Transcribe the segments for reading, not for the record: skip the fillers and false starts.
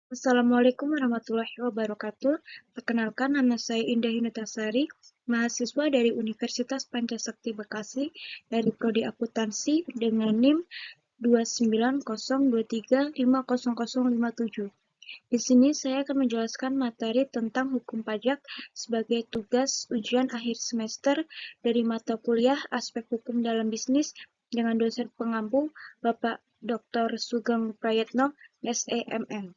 Assalamualaikum warahmatullahi wabarakatuh. Perkenalkan, nama saya Indah Yunutasari, mahasiswa dari Universitas Pancasakti Bekasi dari Prodi Akuntansi dengan NIM 29023500057. Di sini saya akan menjelaskan materi tentang hukum pajak sebagai tugas ujian akhir semester dari mata kuliah Aspek Hukum dalam Bisnis dengan dosen pengampu Bapak Dr. Sugeng Prayetno, SEMM.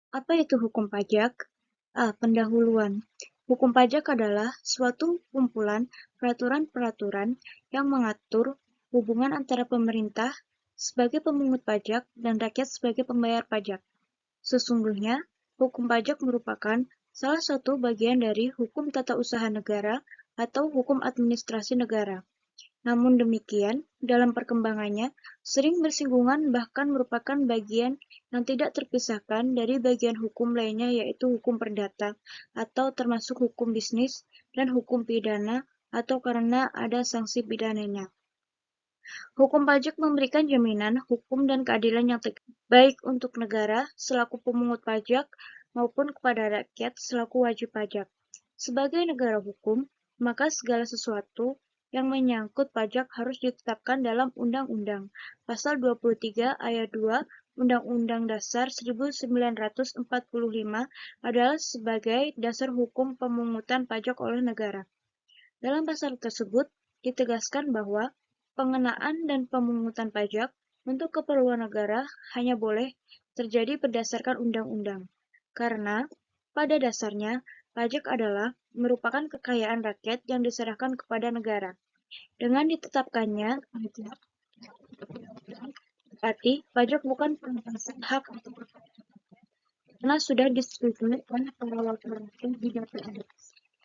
Apa itu hukum pajak? Pendahuluan. Hukum pajak adalah suatu kumpulan peraturan-peraturan yang mengatur hubungan antara pemerintah sebagai pemungut pajak dan rakyat sebagai pembayar pajak. Sesungguhnya, hukum pajak merupakan salah satu bagian dari hukum tata usaha negara atau hukum administrasi negara. Namun demikian, dalam perkembangannya, sering bersinggungan bahkan merupakan bagian yang tidak terpisahkan dari bagian hukum lainnya yaitu hukum perdata, atau termasuk hukum bisnis, dan hukum pidana, atau karena ada sanksi pidananya. Hukum pajak memberikan jaminan hukum dan keadilan yang tegak, baik untuk negara selaku pemungut pajak maupun kepada rakyat selaku wajib pajak. Sebagai negara hukum, maka segala sesuatu yang menyangkut pajak harus ditetapkan dalam Undang-Undang Pasal 23 Ayat 2 Undang-Undang Dasar 1945 adalah sebagai dasar hukum pemungutan pajak oleh negara. Dalam pasal tersebut, ditegaskan bahwa pengenaan dan pemungutan pajak untuk keperluan negara hanya boleh terjadi berdasarkan undang-undang, karena pada dasarnya pajak adalah merupakan kekayaan rakyat yang diserahkan kepada negara. Dengan ditetapkannya, berarti pajak bukan pelepasan hak karena sudah disetujui oleh para wakil rakyat di DPR.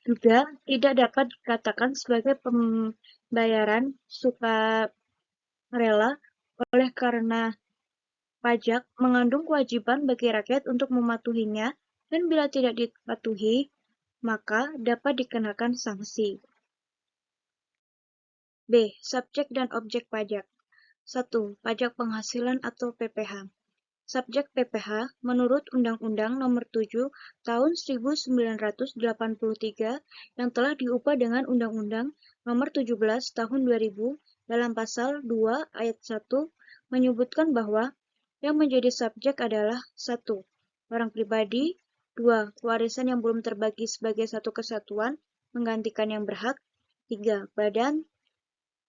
Juga tidak dapat dikatakan sebagai pembayaran sukarela oleh karena pajak mengandung kewajiban bagi rakyat untuk mematuhinya dan bila tidak dipatuhi, maka dapat dikenakan sanksi. B. Subjek dan objek pajak. 1. Pajak penghasilan atau PPh. Subjek PPh menurut Undang-Undang Nomor 7 Tahun 1983 yang telah diubah dengan Undang-Undang Nomor 17 Tahun 2000 dalam Pasal 2 Ayat 1 menyebutkan bahwa yang menjadi subjek adalah 1. Orang pribadi, 2. Warisan yang belum terbagi sebagai satu kesatuan menggantikan yang berhak, 3. Badan,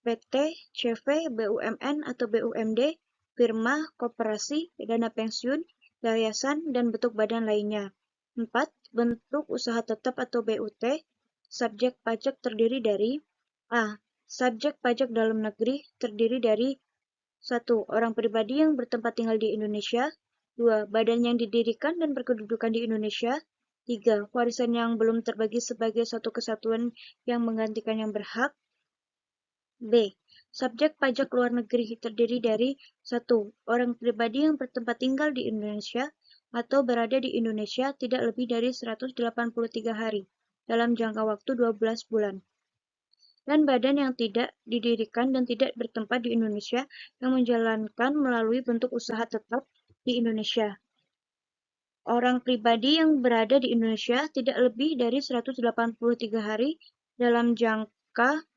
PT, CV, BUMN atau BUMD, firma, koperasi, dana pensiun, yayasan, dan bentuk badan lainnya. 4. Bentuk usaha tetap atau BUT. Subjek pajak terdiri dari A. Subjek pajak dalam negeri terdiri dari 1. Orang pribadi yang bertempat tinggal di Indonesia. 2. Badan yang didirikan dan berkedudukan di Indonesia. 3. Warisan yang belum terbagi sebagai suatu kesatuan yang menggantikan yang berhak. B. Subjek pajak luar negeri terdiri dari 1. Orang pribadi yang bertempat tinggal di Indonesia atau berada di Indonesia tidak lebih dari 183 hari dalam jangka waktu 12 bulan. Dan badan yang tidak didirikan dan tidak bertempat di Indonesia yang menjalankan melalui bentuk usaha tetap di Indonesia. Orang pribadi yang berada di Indonesia tidak lebih dari 183 hari dalam jangka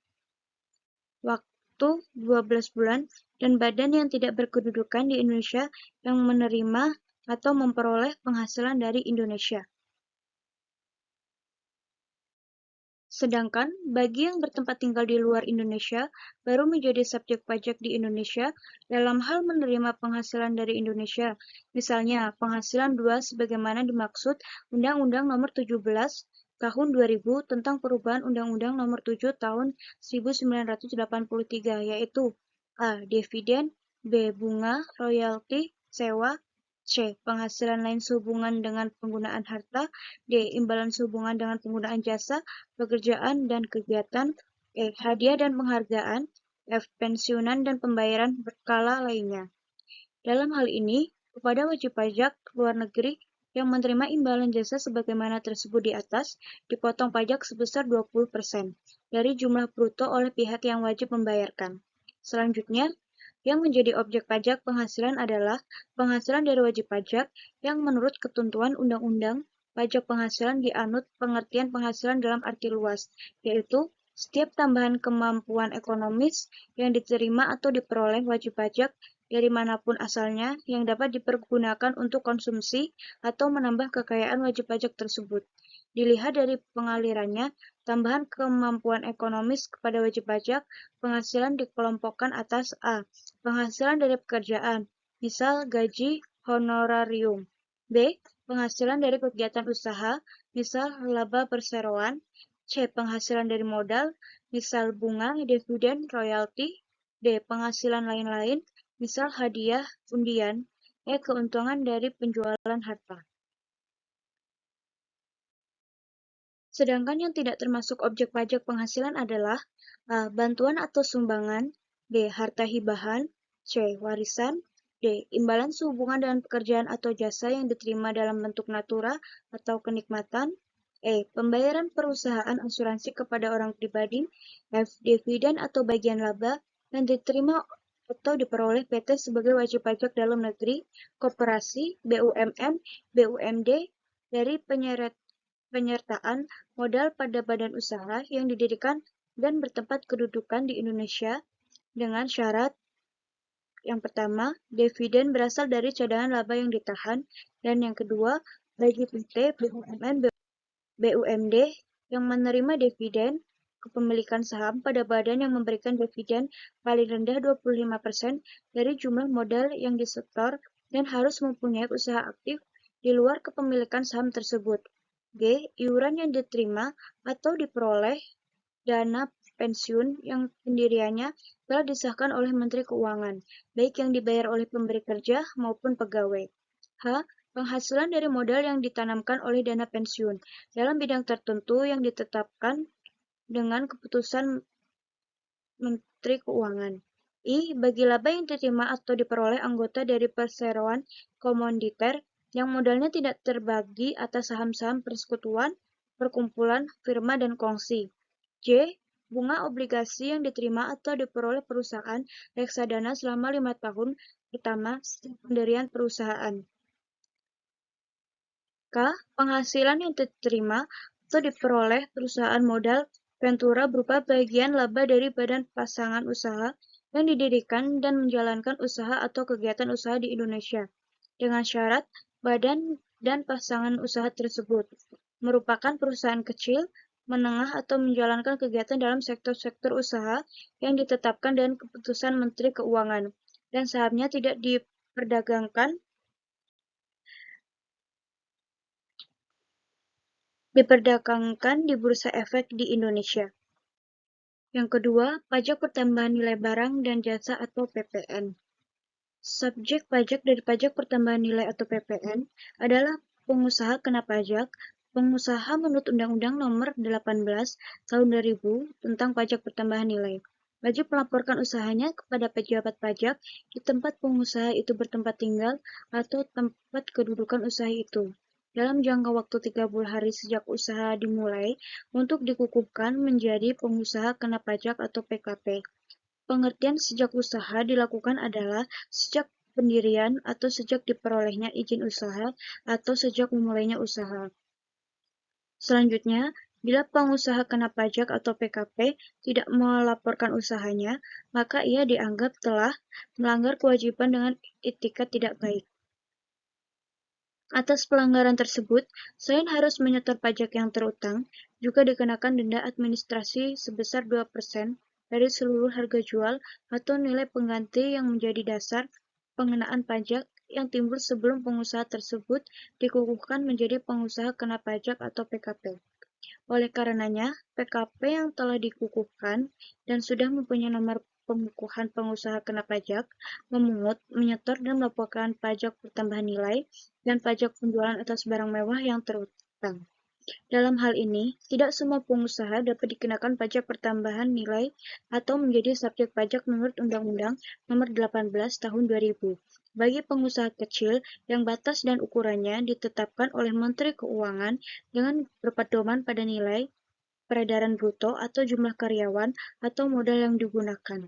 waktu 12 bulan dan badan yang tidak berkedudukan di Indonesia yang menerima atau memperoleh penghasilan dari Indonesia. Sedangkan bagi yang bertempat tinggal di luar Indonesia baru menjadi subjek pajak di Indonesia dalam hal menerima penghasilan dari Indonesia. Misalnya, penghasilan 2 sebagaimana dimaksud Undang-Undang Nomor 17 Tahun 2000 tentang perubahan Undang-Undang Nomor 7 Tahun 1983 yaitu A. Dividen, B. Bunga, royalti, sewa, C. Penghasilan lain sehubungan dengan penggunaan harta, D. Imbalan sehubungan dengan penggunaan jasa, pekerjaan, dan kegiatan, E. Hadiah dan penghargaan, F. Pensiunan dan pembayaran berkala lainnya. Dalam hal ini, kepada wajib pajak luar negeri yang menerima imbalan jasa sebagaimana tersebut di atas, dipotong pajak sebesar 20% dari jumlah bruto oleh pihak yang wajib membayarkan. Selanjutnya, Yang menjadi objek pajak penghasilan adalah penghasilan dari wajib pajak yang menurut ketentuan Undang-Undang Pajak Penghasilan dianut pengertian penghasilan dalam arti luas, yaitu setiap tambahan kemampuan ekonomis yang diterima atau diperoleh wajib pajak dari manapun asalnya yang dapat dipergunakan untuk konsumsi atau menambah kekayaan wajib pajak tersebut. Dilihat dari pengalirannya, tambahan kemampuan ekonomis kepada wajib pajak penghasilan dikelompokkan atas A. Penghasilan dari pekerjaan, misal gaji, honorarium. B. Penghasilan dari kegiatan usaha, misal laba perseroan. C. Penghasilan dari modal, misal bunga, dividen, royalti. D. Penghasilan lain-lain, misal hadiah, undian. E. Keuntungan dari penjualan harta. Sedangkan yang tidak termasuk objek pajak penghasilan adalah A. Bantuan atau sumbangan. B. Harta hibahan. C. Warisan. D. Imbalan sehubungan dengan pekerjaan atau jasa yang diterima dalam bentuk natura atau kenikmatan. E. Pembayaran perusahaan asuransi kepada orang pribadi. F. Dividen atau bagian laba yang diterima atau diperoleh PT sebagai wajib pajak dalam negeri, koperasi, BUMN, BUMD dari penyertaan modal pada badan usaha yang didirikan dan bertempat kedudukan di Indonesia dengan syarat yang pertama, dividen berasal dari cadangan laba yang ditahan, dan yang kedua, bagi PT, BUMN, BUMD yang menerima dividen kepemilikan saham pada badan yang memberikan dividen paling rendah 25% dari jumlah modal yang disetor dan harus mempunyai usaha aktif di luar kepemilikan saham tersebut. G. Iuran yang diterima atau diperoleh dana pensiun yang pendiriannya telah disahkan oleh Menteri Keuangan, baik yang dibayar oleh pemberi kerja maupun pegawai. H. Penghasilan dari modal yang ditanamkan oleh dana pensiun dalam bidang tertentu yang ditetapkan dengan keputusan Menteri Keuangan. I. Bagi laba yang diterima atau diperoleh anggota dari perseroan komoditer yang modalnya tidak terbagi atas saham-saham persekutuan, perkumpulan, firma, dan kongsi. J. Bunga obligasi yang diterima atau diperoleh perusahaan reksadana selama 5 tahun pertama setelah pendirian perusahaan. K. Penghasilan yang diterima atau diperoleh perusahaan modal ventura berupa bagian laba dari badan pasangan usaha yang didirikan dan menjalankan usaha atau kegiatan usaha di Indonesia, dengan syarat badan dan pasangan usaha tersebut merupakan perusahaan kecil, menengah atau menjalankan kegiatan dalam sektor-sektor usaha yang ditetapkan dengan keputusan Menteri Keuangan, dan sahamnya tidak diperdagangkan di Bursa Efek di Indonesia. Yang kedua, pajak pertambahan nilai barang dan jasa atau PPN. Subjek pajak dari pajak pertambahan nilai atau PPN adalah pengusaha kena pajak. Pengusaha menurut Undang-Undang Nomor 18 Tahun 2000 tentang Pajak Pertambahan Nilai wajib melaporkan usahanya kepada pejabat pajak di tempat pengusaha itu bertempat tinggal atau tempat kedudukan usaha itu dalam jangka waktu 30 hari sejak usaha dimulai untuk dikukuhkan menjadi pengusaha kena pajak atau PKP. Pengertian sejak usaha dilakukan adalah sejak pendirian atau sejak diperolehnya izin usaha atau sejak memulainya usaha. Selanjutnya, bila pengusaha kena pajak atau PKP tidak melaporkan usahanya, maka ia dianggap telah melanggar kewajiban dengan itikat tidak baik. Atas pelanggaran tersebut, selain harus menyetor pajak yang terutang, juga dikenakan denda administrasi sebesar 2% dari seluruh harga jual atau nilai pengganti yang menjadi dasar pengenaan pajak yang timbul sebelum pengusaha tersebut dikukuhkan menjadi pengusaha kena pajak atau PKP. Oleh karenanya, PKP yang telah dikukuhkan dan sudah mempunyai nomor pengukuhan pengusaha kena pajak, memungut, menyetor, dan melaporkan pajak pertambahan nilai dan pajak penjualan atas barang mewah yang terutang. Dalam hal ini, tidak semua pengusaha dapat dikenakan pajak pertambahan nilai atau menjadi subjek pajak menurut Undang-Undang Nomor 18 Tahun 2000. Bagi pengusaha kecil yang batas dan ukurannya ditetapkan oleh Menteri Keuangan dengan berpedoman pada nilai peredaran bruto atau jumlah karyawan atau modal yang digunakan.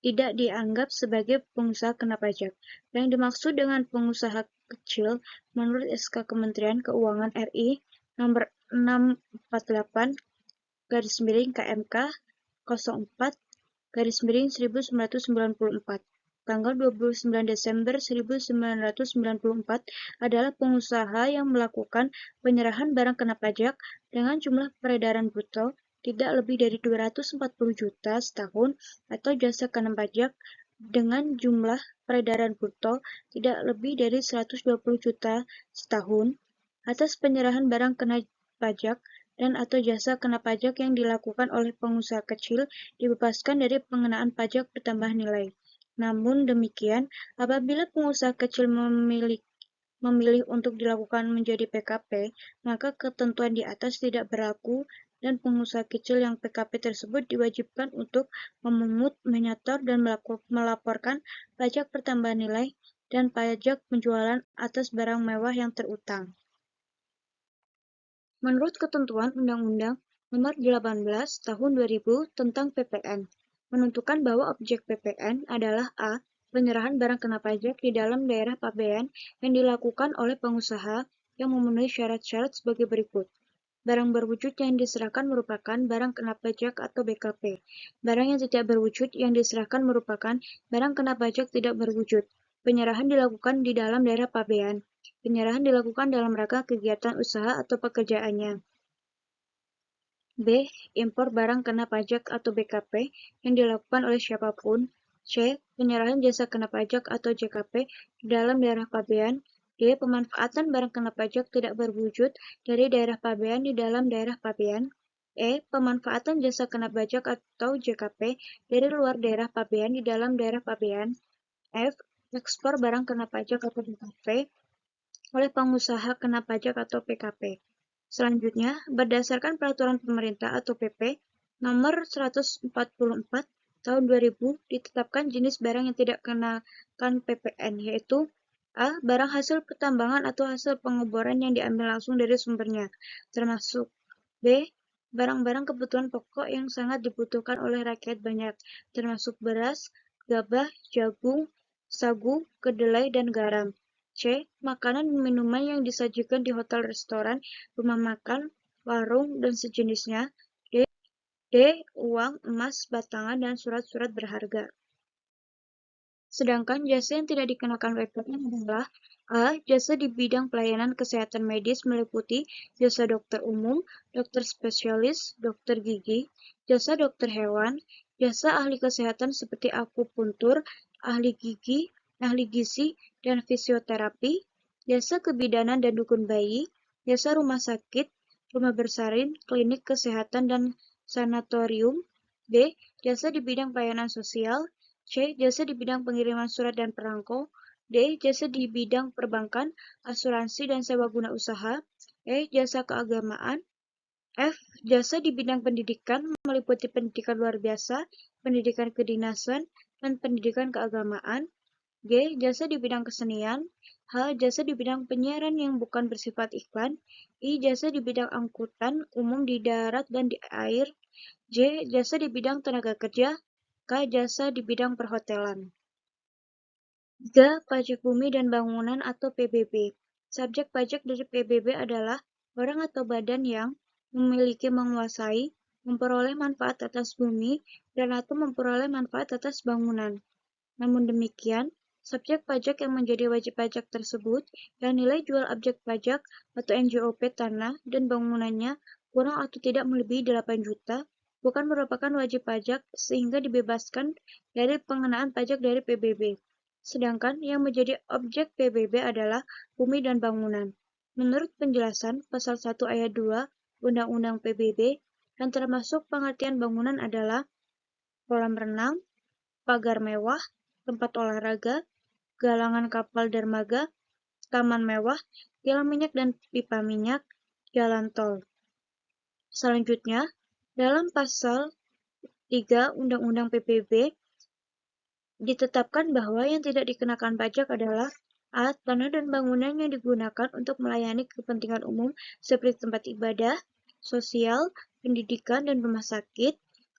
tidak dianggap sebagai pengusaha kena pajak. Yang dimaksud dengan pengusaha kecil menurut SK Kementerian Keuangan RI nomor 648 /KMK 04 1994 tanggal 29 Desember 1994 adalah pengusaha yang melakukan penyerahan barang kena pajak dengan jumlah peredaran bruto tidak lebih dari 240 juta setahun atau jasa kena pajak dengan jumlah peredaran bruto tidak lebih dari 120 juta setahun atas penyerahan barang kena pajak dan atau jasa kena pajak yang dilakukan oleh pengusaha kecil dibebaskan dari pengenaan pajak bertambah nilai. Namun demikian, apabila pengusaha kecil memilih untuk dilakukan menjadi PKP, maka ketentuan di atas tidak berlaku dan pengusaha kecil yang PKP tersebut diwajibkan untuk memungut, menyetor, dan melaporkan pajak pertambahan nilai dan pajak penjualan atas barang mewah yang terutang. Menurut ketentuan Undang-Undang Nomor 18 Tahun 2000 tentang PPN, menentukan bahwa objek PPN adalah A. Penyerahan barang kena pajak di dalam daerah pabean yang dilakukan oleh pengusaha yang memenuhi syarat-syarat sebagai berikut. Barang berwujud yang diserahkan merupakan barang kena pajak atau BKP. Barang yang tidak berwujud yang diserahkan merupakan barang kena pajak tidak berwujud. Penyerahan dilakukan di dalam daerah pabean. Penyerahan dilakukan dalam rangka kegiatan usaha atau pekerjaannya. B. Impor barang kena pajak atau BKP yang dilakukan oleh siapapun. C. Penyerahan jasa kena pajak atau JKP di dalam daerah pabean. D. Pemanfaatan barang kena pajak tidak berwujud dari daerah pabean di dalam daerah pabean. E. Pemanfaatan jasa kena pajak atau JKP dari luar daerah pabean di dalam daerah pabean. F. Ekspor barang kena pajak atau JKP oleh pengusaha kena pajak atau PKP. Selanjutnya, berdasarkan Peraturan Pemerintah atau PP Nomor 144 Tahun 2000 ditetapkan jenis barang yang tidak kenakan PPN, yaitu A. Barang hasil pertambangan atau hasil pengeboran yang diambil langsung dari sumbernya, termasuk B. Barang-barang kebutuhan pokok yang sangat dibutuhkan oleh rakyat banyak, termasuk beras, gabah, jagung, sagu, kedelai, dan garam. C. Makanan dan minuman yang disajikan di hotel, restoran, rumah makan, warung, dan sejenisnya. D. Uang, emas, batangan, dan surat-surat berharga. Sedangkan jasa yang tidak dikenakan PPN adalah A. Jasa di bidang pelayanan kesehatan medis meliputi jasa dokter umum, dokter spesialis, dokter gigi, jasa dokter hewan, jasa ahli kesehatan seperti akupuntur, ahli gigi, ahli gizi, dan fisioterapi, jasa kebidanan dan dukun bayi, jasa rumah sakit, rumah bersalin, klinik kesehatan, dan sanatorium. B. Jasa di bidang pelayanan sosial. C. Jasa di bidang pengiriman surat dan perangko. D. Jasa di bidang perbankan, asuransi, dan sewa guna usaha. E. Jasa keagamaan. F. Jasa di bidang pendidikan meliputi pendidikan luar biasa, pendidikan kedinasan, dan pendidikan keagamaan. G. Jasa di bidang kesenian. H. Jasa di bidang penyiaran yang bukan bersifat iklan. I. Jasa di bidang angkutan umum di darat dan di air. J. Jasa di bidang tenaga kerja. K. Jasa di bidang perhotelan. 3. Pajak bumi dan bangunan atau PBB. Subjek pajak dari PBB adalah orang atau badan yang memiliki, menguasai, memperoleh manfaat atas bumi dan atau memperoleh manfaat atas bangunan. Namun demikian, subjek pajak yang menjadi wajib pajak tersebut yang nilai jual objek pajak atau NJOP tanah dan bangunannya kurang atau tidak melebihi 8 juta bukan merupakan wajib pajak sehingga dibebaskan dari pengenaan pajak dari PBB. Sedangkan yang menjadi objek PBB adalah bumi dan bangunan. Menurut penjelasan pasal 1 ayat 2 Undang-Undang PBB, yang termasuk pengertian bangunan adalah kolam renang, pagar mewah, tempat olahraga, galangan kapal dermaga, taman mewah, kilang minyak dan pipa minyak, jalan tol. Selanjutnya, dalam pasal 3 Undang-Undang PBB ditetapkan bahwa yang tidak dikenakan pajak adalah A. Tanah dan bangunan yang digunakan untuk melayani kepentingan umum seperti tempat ibadah, sosial, pendidikan, dan rumah sakit,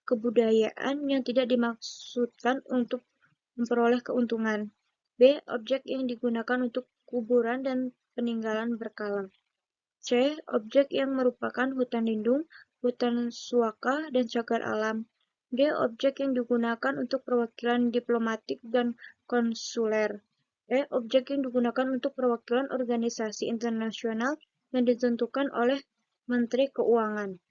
kebudayaan yang tidak dimaksudkan untuk memperoleh keuntungan. B. Objek yang digunakan untuk kuburan dan peninggalan berkala. C. Objek yang merupakan hutan lindung, hutan suaka, dan cagar alam. D. Objek yang digunakan untuk perwakilan diplomatik dan konsuler. E. Objek yang digunakan untuk perwakilan organisasi internasional yang ditentukan oleh Menteri Keuangan.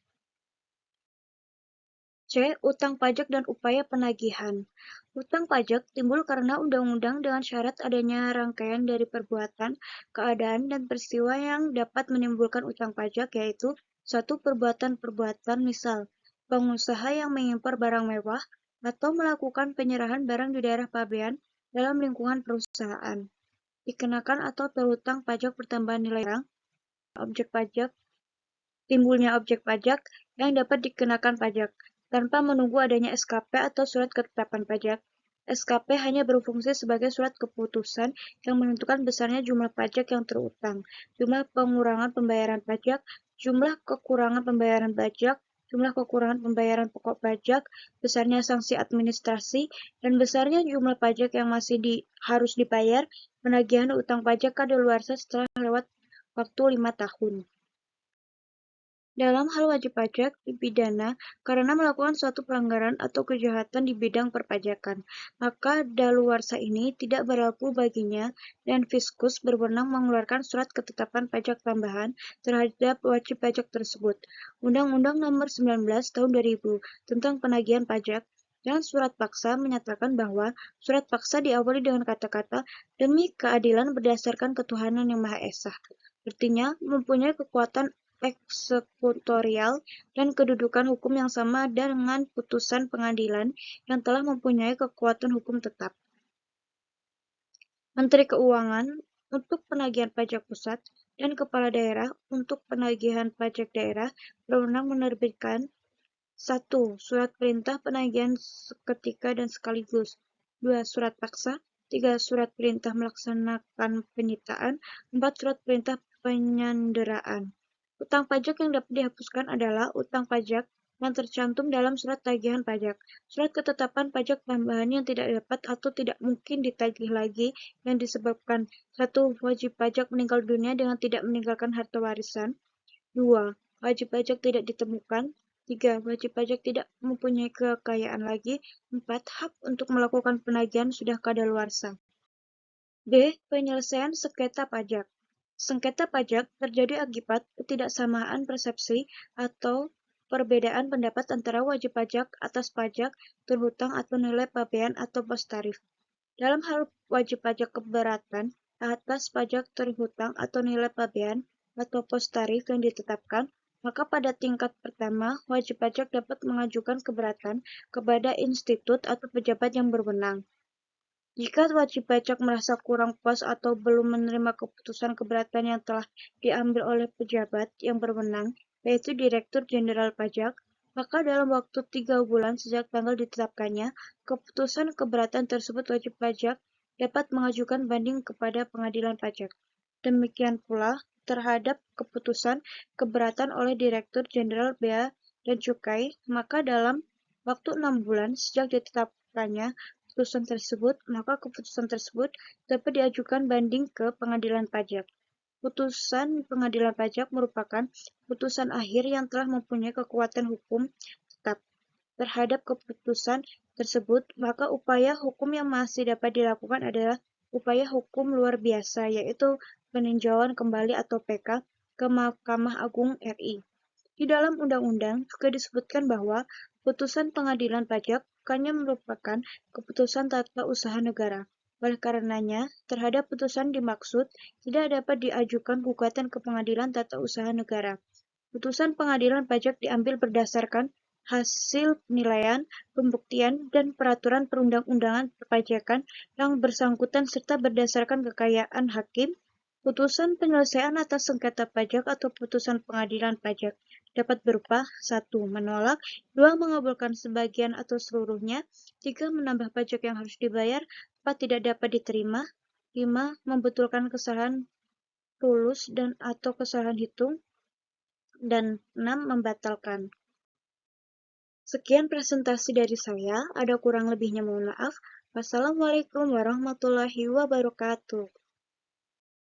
C. Utang pajak dan upaya penagihan. Utang pajak timbul karena undang-undang dengan syarat adanya rangkaian dari perbuatan, keadaan, dan peristiwa yang dapat menimbulkan utang pajak, yaitu satu perbuatan-perbuatan, misal pengusaha yang mengimpor barang mewah atau melakukan penyerahan barang di daerah pabean dalam lingkungan perusahaan, dikenakan atau terhutang pajak pertambahan nilai barang, objek pajak, timbulnya objek pajak yang dapat dikenakan pajak, tanpa menunggu adanya SKP atau surat ketetapan pajak. SKP hanya berfungsi sebagai surat keputusan yang menentukan besarnya jumlah pajak yang terutang, jumlah pengurangan pembayaran pajak, jumlah kekurangan pembayaran pajak, jumlah kekurangan pembayaran pokok pajak, besarnya sanksi administrasi, dan besarnya jumlah pajak yang masih harus dibayar, penagihan utang pajak kadaluarsa setelah lewat waktu 5 tahun. Dalam hal wajib pajak dipidana karena melakukan suatu pelanggaran atau kejahatan di bidang perpajakan, maka daluarsa ini tidak berlaku baginya dan Fiskus berwenang mengeluarkan surat ketetapan pajak tambahan terhadap wajib pajak tersebut. Undang-Undang Nomor 19 Tahun 2000 tentang Penagihan Pajak dan surat paksa menyatakan bahwa surat paksa diawali dengan kata-kata demi keadilan berdasarkan ketuhanan yang Maha Esa. Artinya mempunyai kekuatan eksekutorial dan kedudukan hukum yang sama dengan putusan pengadilan yang telah mempunyai kekuatan hukum tetap. Menteri Keuangan untuk penagihan pajak pusat dan kepala daerah untuk penagihan pajak daerah berwenang menerbitkan 1. Surat perintah penagihan seketika dan sekaligus. 2. Surat paksa. 3. Surat perintah melaksanakan penyitaan. 4. Surat perintah penyanderaan. Utang pajak yang dapat dihapuskan adalah utang pajak yang tercantum dalam surat tagihan pajak, surat ketetapan pajak tambahan yang tidak dapat atau tidak mungkin ditagih lagi yang disebabkan 1. Wajib pajak meninggal dunia dengan tidak meninggalkan harta warisan. 2. Wajib pajak tidak ditemukan. 3. Wajib pajak tidak mempunyai kekayaan lagi. 4. Hak untuk melakukan penagihan sudah kadaluarsa. D. Penyelesaian sengketa pajak. Sengketa pajak terjadi akibat ketidaksamaan persepsi atau perbedaan pendapat antara wajib pajak atas pajak, terhutang atau nilai pabean atau pos tarif. Dalam hal wajib pajak keberatan atas pajak terhutang atau nilai pabean atau pos tarif yang ditetapkan, maka pada tingkat pertama, wajib pajak dapat mengajukan keberatan kepada institut atau pejabat yang berwenang. Jika wajib pajak merasa kurang puas atau belum menerima keputusan keberatan yang telah diambil oleh pejabat yang berwenang, yaitu Direktur Jenderal Pajak, maka dalam waktu 3 bulan sejak tanggal ditetapkannya, keputusan keberatan tersebut wajib pajak dapat mengajukan banding kepada pengadilan pajak. Demikian pula terhadap keputusan keberatan oleh Direktur Jenderal Bea dan Cukai, maka dalam waktu 6 bulan sejak ditetapkannya keputusan tersebut dapat diajukan banding ke pengadilan pajak. Putusan pengadilan pajak merupakan putusan akhir yang telah mempunyai kekuatan hukum tetap. Terhadap keputusan tersebut, maka upaya hukum yang masih dapat dilakukan adalah upaya hukum luar biasa, yaitu peninjauan kembali atau PK ke Mahkamah Agung RI. Di dalam undang-undang juga disebutkan bahwa putusan pengadilan pajak bukannya merupakan keputusan tata usaha negara. Oleh karenanya, terhadap putusan dimaksud tidak dapat diajukan gugatan ke pengadilan tata usaha negara. Putusan pengadilan pajak diambil berdasarkan hasil penilaian, pembuktian, dan peraturan perundang-undangan perpajakan yang bersangkutan serta berdasarkan kekayaan hakim. Putusan penyelesaian atas sengketa pajak atau putusan pengadilan pajak dapat berupa 1. Menolak, 2. Mengabulkan sebagian atau seluruhnya, 3. Menambah pajak yang harus dibayar, 4. Tidak dapat diterima, 5. Membetulkan kesalahan tulus dan atau kesalahan hitung, dan 6. Membatalkan. Sekian presentasi dari saya, ada kurang lebihnya mohon maaf. Wassalamualaikum warahmatullahi wabarakatuh.